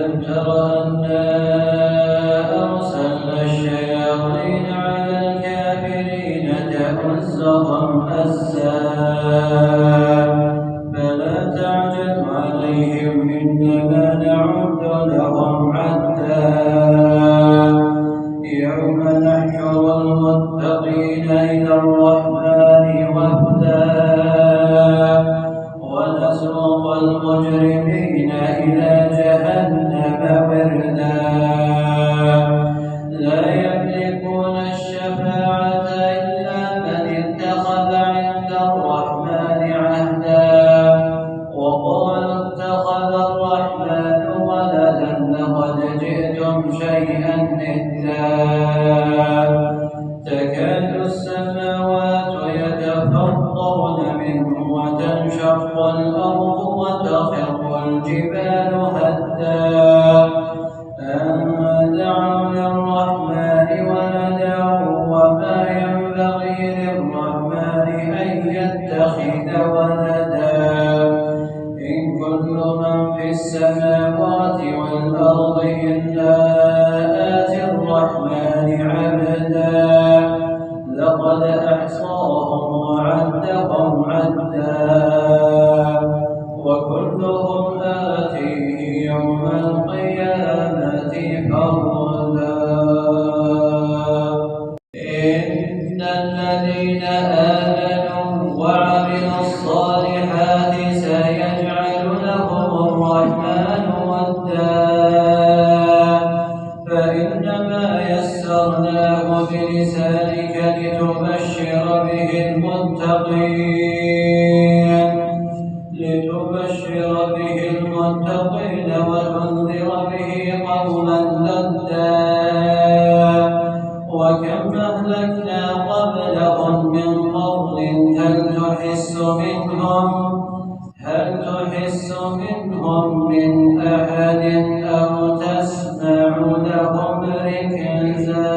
ألم تر أنا أرسلنا الشياطين على الكافرين تؤزهم أزا فلا تعجل عليهم إنما نعد لهم عدا يوم نحشر المتقين إلى الرحمن وفدا ونسوق المجرمين إلى جهنم وردا لا يملكون الشفاعة إلا من اتخذ عند الرحمن عهدا وقالوا اتخذ الرحمن ولدا لقد جئتم شيئا إدا تكاد السماوات يتفطرن منه وتنشق الأرض وتخر الجبال هدا أن دعوا للرحمن ولدا وما ينبغي للرحمن أن يتخذ ولدا إن كل من في السماوات والأرض إلا آتي الرحمن عبدا لقد أحصاهم وعدهم عدا وكلهم آتيه يوم القيامة فردا إن الذين آمنوا وعملوا الصالحات سيجعل لهم الرحمن ودا فإنما يسرناه بلسانك لتبشر به المتقين وتنذر به قوما لدا وكم أهلكنا قبلهم من قرن هل تحس منهم من أحد أو تسمع لهم ركزا